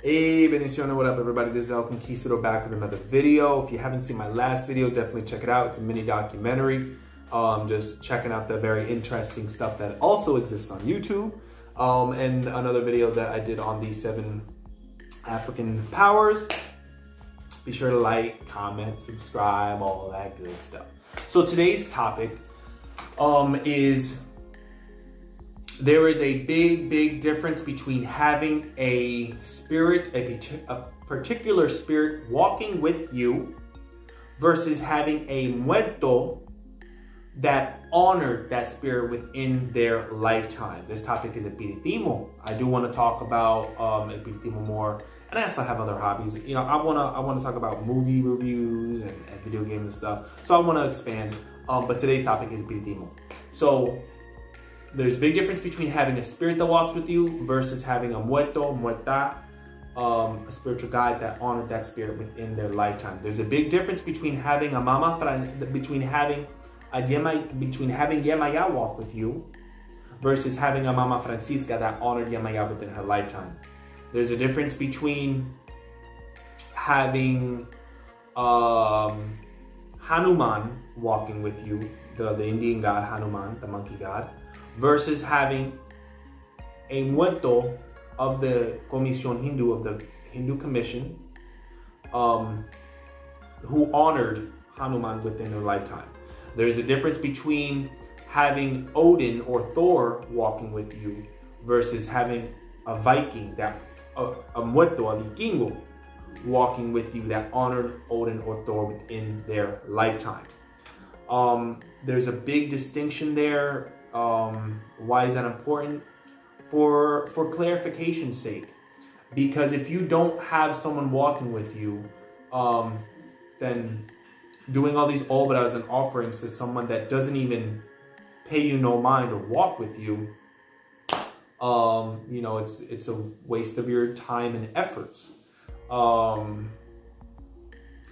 Hey, bendiciones, what up everybody? This is El Conquistador back with another video. If you haven't seen my last video, definitely check it out. It's a mini documentary. Just checking out the very interesting stuff that also exists on YouTube. And another video that I did on the 7 African powers. Be sure to like, comment, subscribe, all that good stuff. So today's topic is there is a big difference between having a spirit, a particular spirit walking with you versus having a muerto that honored that spirit within their lifetime. This topic is espiritismo. I do want to talk about espiritismo more, and I also have other hobbies. You know, I want to talk about movie reviews and video games and stuff. So I want to expand. But today's topic is espiritismo. So there's a big difference between having a spirit that walks with you versus having a muerto, muerta, a spiritual guide that honored that spirit within their lifetime. There's a big difference between having a between having Yemaya walk with you versus having a Mama Francisca that honored Yemaya within her lifetime. There's a difference between having Hanuman walking with you, the Indian god Hanuman, the monkey god, versus having a muerto of the Comisión Hindu, of the Hindu Commission, who honored Hanuman within their lifetime. There's a difference between having Odin or Thor walking with you versus having a Viking, a muerto, a vikingo, walking with you that honored Odin or Thor within their lifetime. There's a big distinction there. Why is that important? For clarification's sake, because if you don't have someone walking with you, then doing all these obras and offerings to someone that doesn't even pay you no mind or walk with you, you know, it's a waste of your time and efforts.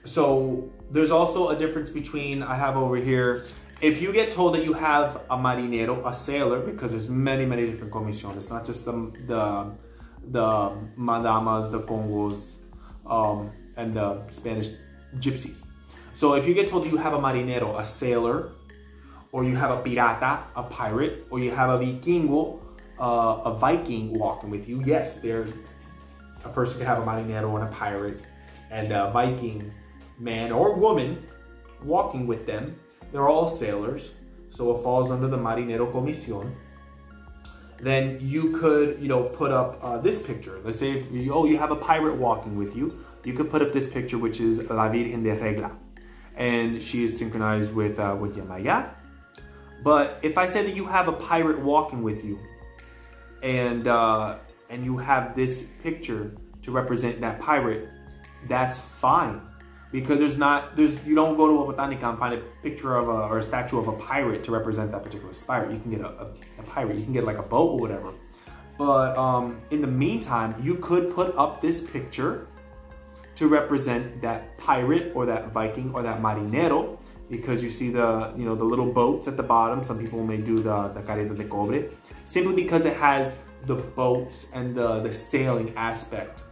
So there's also a difference between, I have over here, if you get told that you have a marinero, a sailor, because there's many different comisiones. It's not just the madamas, the congos, and the Spanish gypsies. So if you get told that you have a marinero, a sailor, or you have a pirata, a pirate, or you have a vikingo, a Viking walking with you, yes, a person can have a marinero and a pirate and a Viking man or woman walking with them. They're all sailors, so it falls under the Marinero Comisión. Then you could, you know, put up this picture. Let's say if you have a pirate walking with you, you could put up this picture, which is La Virgen de Regla, and she is synchronized with Yemaya. But if I say that you have a pirate walking with you, and you have this picture to represent that pirate, that's fine. Because you don't go to a botanica and find a picture of or a statue of a pirate to represent that particular pirate. You can get a pirate, you can get like a boat or whatever. But in the meantime, you could put up this picture to represent that pirate or that Viking or that marinero, because you see the little boats at the bottom. Some people may do the careta de cobre, simply because it has the boats and the sailing aspect.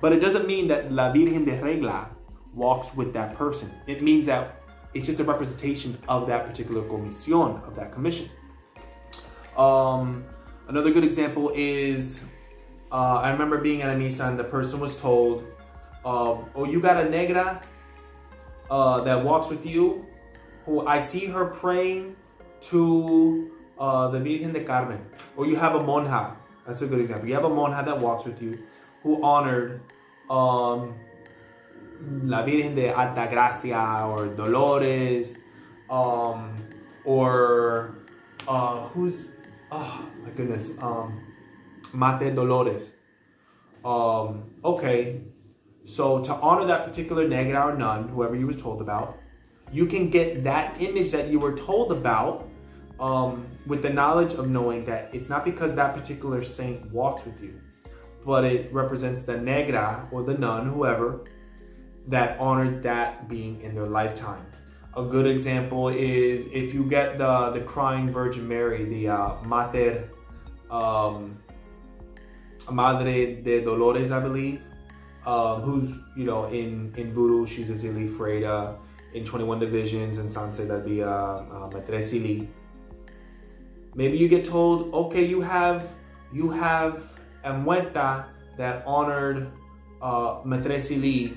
But it doesn't mean that La Virgen de Regla walks with that person. It means that it's just a representation of that particular comisión, of that commission. Another good example is, I remember being at a misa and the person was told, oh, you got a negra that walks with you, who I see her praying to the Virgen de Carmen. Or you have a monja, that's a good example. You have a monja that walks with you, who honored La Virgen de Alta Gracia or Dolores, or who's, oh my goodness, Mate Dolores. Okay, so to honor that particular negra or nun, whoever you was told about, you can get that image that you were told about with the knowledge of knowing that it's not because that particular saint walks with you, but it represents the negra or the nun, whoever, that honored that being in their lifetime. A good example is if you get the crying Virgin Mary, the Madre de Dolores, I believe. who's, you know, in voodoo, she's a Zili Freida. In 21 divisions, in Sanse, that'd be Maitre Zili. Maybe you get told, okay, you have a muerta that honored Maitre Zili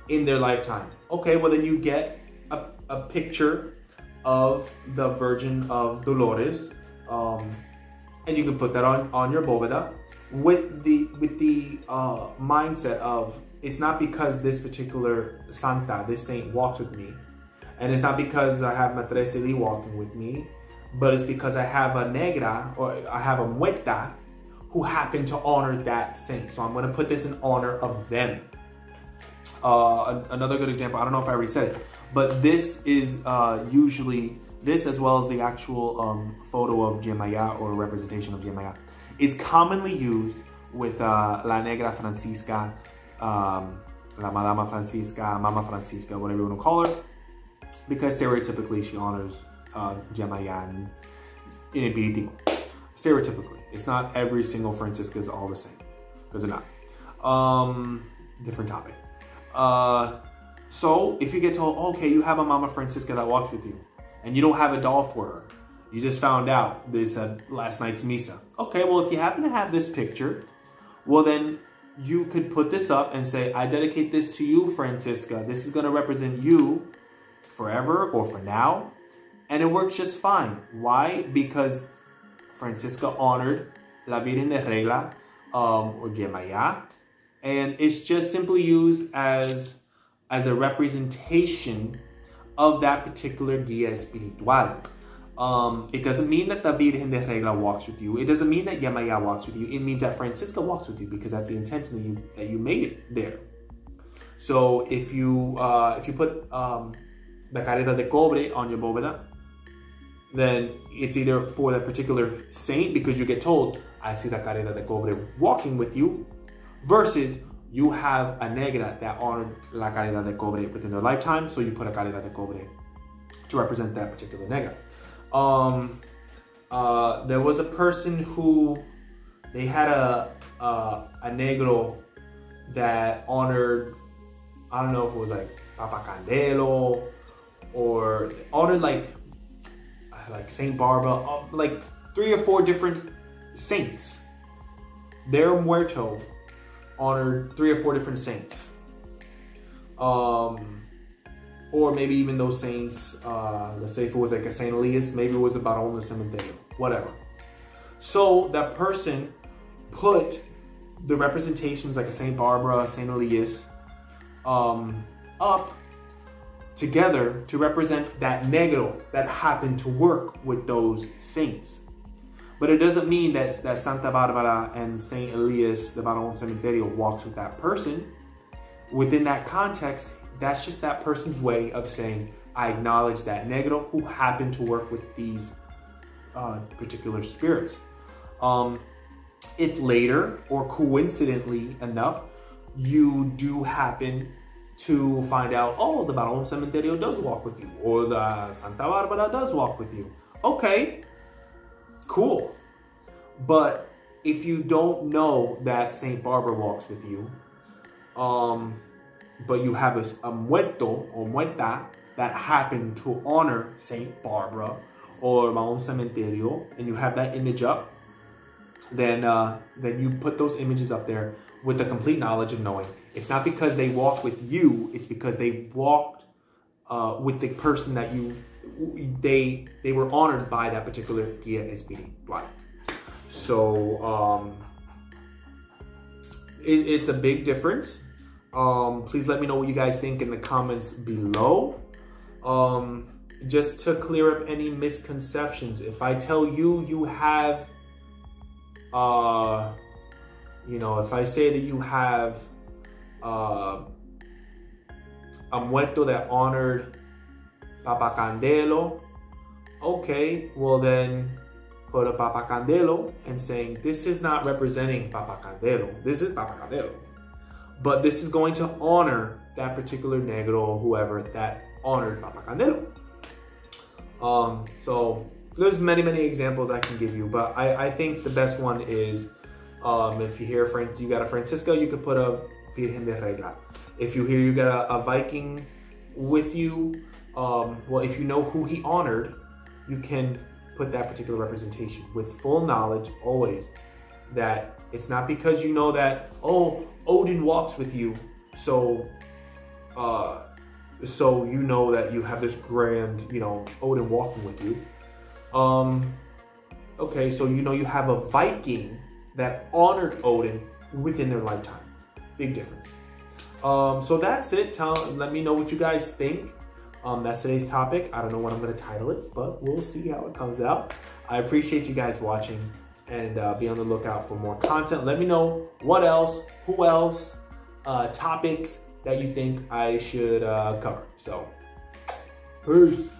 in their lifetime. Okay, well then you get a picture of the Virgin of Dolores, and you can put that on your bóveda with the mindset of, it's not because this particular santa, this saint walks with me, and it's not because I have Maitre Zili walking with me, but it's because I have a negra, or I have a muerta who happen to honor that saint. So I'm going to put this in honor of them. Another good example, I don't know if I already said it, but this is usually, this as well as the actual photo of Yemaya, or representation of Yemaya, is commonly used with La Negra Francisca, La Madama Francisca, Mama Francisca, whatever you want to call her, because stereotypically she honors Yemaya in Espiritismo. Stereotypically. It's not every single Francisca is all the same, because they're not. Different topic. So if you get told, okay, you have a Mama Francisca that walks with you, and you don't have a doll for her, you just found out this at last night's misa. Okay, well, if you happen to have this picture, well then you could put this up and say, I dedicate this to you, Francisca. This is going to represent you forever or for now. And it works just fine. Why? Because Francisca honored La Virgen de Regla, or Yemaya, and it's just simply used as a representation of that particular guía espiritual. It doesn't mean that the Virgen de Regla walks with you. It doesn't mean that Yemaya walks with you. It means that Francisca walks with you, because that's the intention that you made it there. So if you put the careta de cobre on your bóveda, then it's either for that particular saint, because you get told, I see the careta de cobre walking with you, versus you have a negra that honored la careta de cobre within their lifetime, so you put a careta de cobre to represent that particular negra. There was a person who, they had a negro that honored, I don't know if it was like Papa Candelo, or honored like Saint Barbara, like 3 or 4 different saints. Their muerto honored 3 or 4 different saints. Or maybe even those saints, let's say if it was like a Saint Elias, maybe it was about Barón del Cementerio, whatever. So that person put the representations like a Saint Barbara, Saint Elias, up together to represent that negro that happened to work with those saints. But it doesn't mean that Santa Barbara and Saint Elias, the Barón del Cementerio, walks with that person. Within that context, that's just that person's way of saying, I acknowledge that negro who happened to work with these particular spirits. If later, or coincidentally enough, you do happen to find out, oh, the Barón Cementerio does walk with you, or the Santa Barbara does walk with you. Okay, cool. But if you don't know that Saint Barbara walks with you, but you have a muerto or muerta that happened to honor Saint Barbara or Barón Cementerio, and you have that image up, then you put those images up there with the complete knowledge of knowing it's not because they walk with you, it's because they walked with the person that they were honored by that particular guía espiritual. So it's a big difference. Please let me know what you guys think in the comments below. Just to clear up any misconceptions, if I tell you have, if I say that you have a muerto that honored Papa Candelo, okay, well then put a Papa Candelo and saying this is not representing Papa Candelo, this is Papa Candelo, but this is going to honor that particular negro or whoever that honored Papa Candelo. So there's many examples I can give you, but I think the best one is if you hear you got a Francisca, you could put a Virgen de Regla. If you hear you got a Viking with you, well, if you know who he honored, you can put that particular representation with full knowledge always that it's not because you know that, oh, Odin walks with you, so you know that you have this grand, you know, Odin walking with you. Okay, so you know you have a Viking that honored Odin within their lifetime. Big difference. So that's it. Let me know what you guys think. That's today's topic. I don't know what I'm going to title it, but we'll see how it comes out. I appreciate you guys watching, and be on the lookout for more content. Let me know what else, who else, topics that you think I should cover. So, peace.